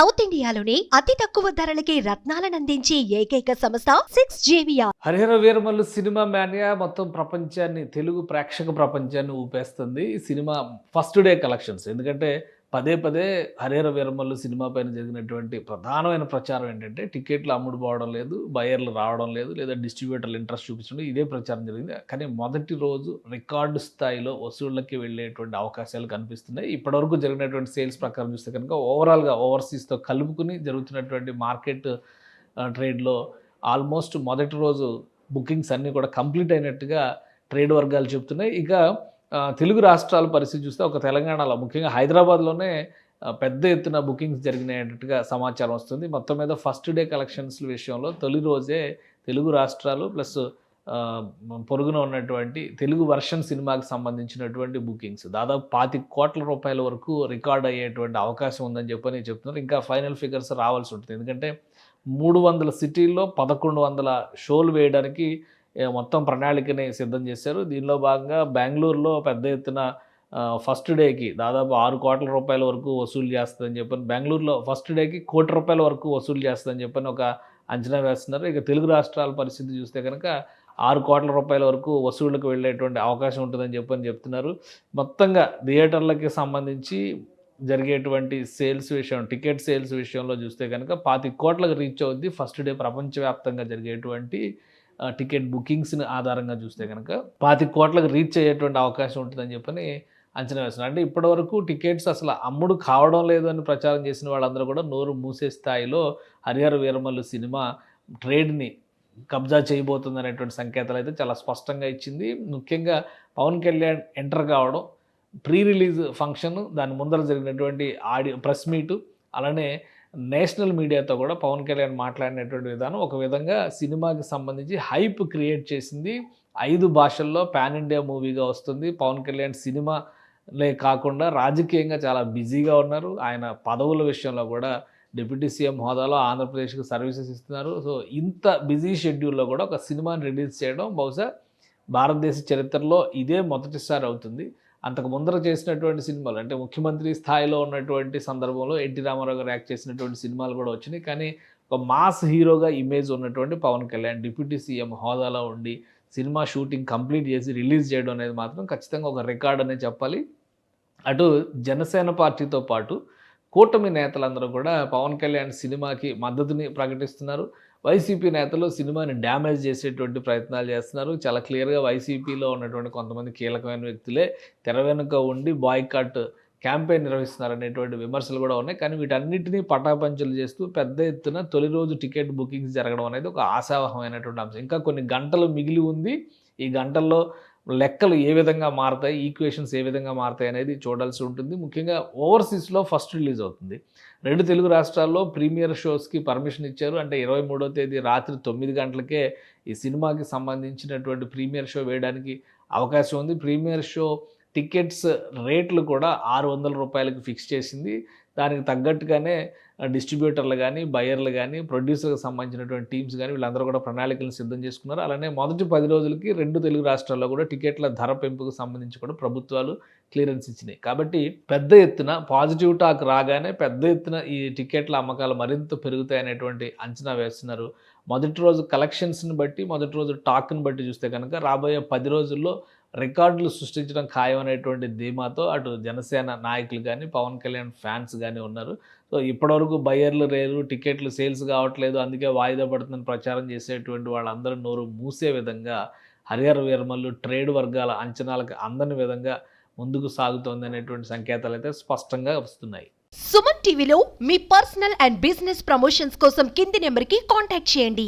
South ఇండియాలోని అతి తక్కువ ధరలకి రత్నాలనందించే ఏకైక సంస్థ 6JVR. Harihara Veeramallu cinema mania మొత్తం ప్రపంచాన్ని, తెలుగు ప్రేక్షక ప్రపంచాన్ని ఊపేస్తుంది ఈ సినిమా ఫస్ట్ డే కలెక్షన్స్. ఎందుకంటే పదే పదే హరిహర వీరమల్లు సినిమా పైన జరిగినటువంటి ప్రధానమైన ప్రచారం ఏంటంటే టికెట్లు అమ్ముడు పోవడం లేదు, బయర్లు రావడం లేదు, లేదా డిస్ట్రిబ్యూటర్లు ఇంట్రెస్ట్ చూపించడం, ఇదే ప్రచారం జరిగింది. కానీ మొదటి రోజు రికార్డు స్థాయిలో వసూళ్ళకి వెళ్ళేటువంటి అవకాశాలు కనిపిస్తున్నాయి. ఇప్పటివరకు జరిగినటువంటి సేల్స్ ప్రకారం చూస్తే కనుక ఓవరాల్గా ఓవర్సీస్తో కలుపుకుని జరుగుతున్నటువంటి మార్కెట్ ట్రేడ్లో ఆల్మోస్ట్ మొదటి రోజు బుకింగ్స్ అన్నీ కూడా కంప్లీట్ అయినట్టుగా ట్రేడ్ వర్గాలు చెప్తున్నాయి. ఇక తెలుగు రాష్ట్రాల పరిస్థితి చూస్తే ఒక తెలంగాణలో ముఖ్యంగా హైదరాబాద్లోనే పెద్ద ఎత్తున బుకింగ్స్ జరిగినట్టుగా సమాచారం వస్తుంది. మొత్తం మీద ఫస్ట్ డే కలెక్షన్స్ విషయంలో తొలి రోజే తెలుగు రాష్ట్రాలు ప్లస్ పొరుగున ఉన్నటువంటి తెలుగు వర్షన్ సినిమాకి సంబంధించినటువంటి బుకింగ్స్ దాదాపు 25 కోట్ల రూపాయల వరకు రికార్డ్ అయ్యేటువంటి అవకాశం ఉందని చెప్పని చెప్తున్నారు. ఇంకా ఫైనల్ ఫిగర్స్ రావాల్సి ఉంటుంది. ఎందుకంటే 300 సిటీల్లో 1100 షోలు వేయడానికి మొత్తం ప్రణాళికని సిద్ధం చేశారు. దీనిలో భాగంగా బెంగళూరులో పెద్ద ఎత్తున ఫస్ట్ డేకి దాదాపు 6 కోట్ల రూపాయల వరకు వసూలు చేస్తుందని చెప్పని, బెంగళూరులో ఫస్ట్ డేకి 1 కోటి రూపాయల వరకు వసూలు చేస్తుందని చెప్పని ఒక అంచనా వేస్తున్నారు. ఇక తెలుగు రాష్ట్రాల పరిస్థితి చూస్తే కనుక 6 కోట్ల రూపాయల వరకు వసూళ్లకు వెళ్ళేటువంటి అవకాశం ఉంటుందని చెప్పని చెప్తున్నారు. మొత్తంగా థియేటర్లకి సంబంధించి జరిగేటువంటి సేల్స్ విషయం, టికెట్ సేల్స్ విషయంలో చూస్తే కనుక 25 కోట్లకు రీచ్ అవుద్ది ఫస్ట్ డే. ప్రపంచవ్యాప్తంగా జరిగేటువంటి టికెట్ బుకింగ్స్ని ఆధారంగా చూస్తే కనుక 25 కోట్లకు రీచ్ అయ్యేటువంటి అవకాశం ఉంటుందని చెప్పని అంచనా వేస్తున్నారు. అంటే ఇప్పటివరకు టికెట్స్ అసలు అమ్ముడు కావడం లేదు అని ప్రచారం చేసిన వాళ్ళందరూ కూడా నోరు మూసే స్థాయిలో హరిహర వీరమల్లు సినిమా ట్రేడ్ని కబ్జా చేయబోతుంది అనేటువంటి సంకేతాలు అయితే చాలా స్పష్టంగా ఇచ్చింది. ముఖ్యంగా పవన్ కళ్యాణ్ ఎంటర్ కావడం, ప్రీ రిలీజ్ ఫంక్షన్, దాని ముందర జరిగినటువంటి ప్రెస్ మీటు, అలానే నేషనల్ మీడియాతో కూడా పవన్ కళ్యాణ్ మాట్లాడినటువంటి విధానం ఒక విధంగా సినిమాకి సంబంధించి హైప్ క్రియేట్ చేసింది. 5 భాషల్లో పాన్ ఇండియా మూవీగా వస్తుంది. పవన్ కళ్యాణ్ సినిమాలే కాకుండా రాజకీయంగా చాలా బిజీగా ఉన్నారు. ఆయన పదవుల విషయంలో కూడా డిప్యూటీ సీఎం హోదాలో ఆంధ్రప్రదేశ్కి సర్వీసెస్ ఇస్తున్నారు. సో ఇంత బిజీ షెడ్యూల్లో కూడా ఒక సినిమాని రిలీజ్ చేయడం బహుశా భారతదేశ చరిత్రలో ఇదే మొదటిసారి అవుతుంది. అంతకు ముందర చేసినటువంటి సినిమాలు అంటే ముఖ్యమంత్రి స్థాయిలో ఉన్నటువంటి సందర్భంలో ఎన్టీ రామారావు గారు యాక్ట్ చేసినటువంటి సినిమాలు కూడా వచ్చినాయి. కానీ ఒక మాస్ హీరోగా ఇమేజ్ ఉన్నటువంటి పవన్ కళ్యాణ్ డిప్యూటీ సీఎం హోదాలో ఉండి సినిమా షూటింగ్ కంప్లీట్ చేసి రిలీజ్ చేయడం అనేది మాత్రం ఖచ్చితంగా ఒక రికార్డ్ అనే చెప్పాలి. అటు జనసేన పార్టీతో పాటు కూటమి నేతలందరూ కూడా పవన్ కళ్యాణ్ సినిమాకి మద్దతుని ప్రకటిస్తున్నారు. వైసీపీ నేతలు సినిమాని డ్యామేజ్ చేసేటువంటి ప్రయత్నాలు చేస్తున్నారు. చాలా క్లియర్గా వైసీపీలో ఉన్నటువంటి కొంతమంది కీలకమైన వ్యక్తులే తెర వెనుక ఉండి బాయ్కాట్ క్యాంపెయిన్ నిర్వహిస్తున్నారు అనేటువంటి విమర్శలు కూడా ఉన్నాయి. కానీ వీటన్నిటినీ పటాపంచలు చేస్తూ పెద్ద ఎత్తున తొలి రోజు టికెట్ బుకింగ్స్ జరగడం అనేది ఒక ఆశావహమైనటువంటి అంశం. ఇంకా కొన్ని గంటలు మిగిలి ఉంది. ఈ గంటల్లో లెక్కలు ఏ విధంగా మారుతాయి, ఈక్వేషన్స్ ఏ విధంగా మారుతాయి అనేది చూడాల్సి ఉంటుంది. ముఖ్యంగా ఓవర్సీస్లో ఫస్ట్ రిలీజ్ అవుతుంది. 2 తెలుగు రాష్ట్రాల్లో ప్రీమియర్ షోస్కి పర్మిషన్ ఇచ్చారు. అంటే 23వ తేదీ రాత్రి 9 గంటలకే ఈ సినిమాకి సంబంధించినటువంటి ప్రీమియర్ షో వేయడానికి అవకాశం ఉంది. ప్రీమియర్ షో టికెట్స్ రేట్లు కూడా 600 రూపాయలకి ఫిక్స్ చేసింది. దానికి తగ్గట్టుగానే డిస్ట్రిబ్యూటర్లు కానీ, బయర్లు కానీ, ప్రొడ్యూసర్కి సంబంధించినటువంటి టీమ్స్ కానీ వీళ్ళందరూ కూడా ప్రణాళికలను సిద్ధం చేసుకున్నారు. అలానే మొదటి 10 రోజులకి 2 తెలుగు రాష్ట్రాల్లో కూడా టికెట్ల ధర పెంపుకు సంబంధించి కూడా ప్రభుత్వాలు క్లియరెన్స్ ఇచ్చినాయి. కాబట్టి పెద్ద ఎత్తున పాజిటివ్ టాక్ రాగానే పెద్ద ఎత్తున ఈ టికెట్ల అమ్మకాలు మరింత పెరుగుతాయనేటువంటి అంచనా వేస్తున్నారు. మొదటి రోజు కలెక్షన్స్ని బట్టి, మొదటి రోజు టాక్ని బట్టి చూస్తే కనుక రాబోయే 10 రోజుల్లో రికార్డులు సృష్టించడం ఖాయం అనేటువంటి ధీమాతో అటు జనసేన నాయకులు కానీ, పవన్ కళ్యాణ్ ఫ్యాన్స్ కానీ ఉన్నారు. సో ఇప్పటివరకు బయ్యర్లు లేరు, టికెట్లు సేల్స్ కావట్లేదు, అందుకే వాయిదా పడుతుందని ప్రచారం చేసేటువంటి వాళ్ళందరూ నోరు మూసే విధంగా హరిహర వీరమల్లు ట్రేడ్ వర్గాల అంచనాలకు అందని విధంగా ముందుకు సాగుతోంది అనేటువంటి సంకేతాలు అయితే స్పష్టంగా వస్తున్నాయి. సుమన్ టీవీలో మీ పర్సనల్ అండ్ బిజినెస్ ప్రమోషన్స్ కోసం కింది నెంబర్కి కాంటాక్ట్ చేయండి.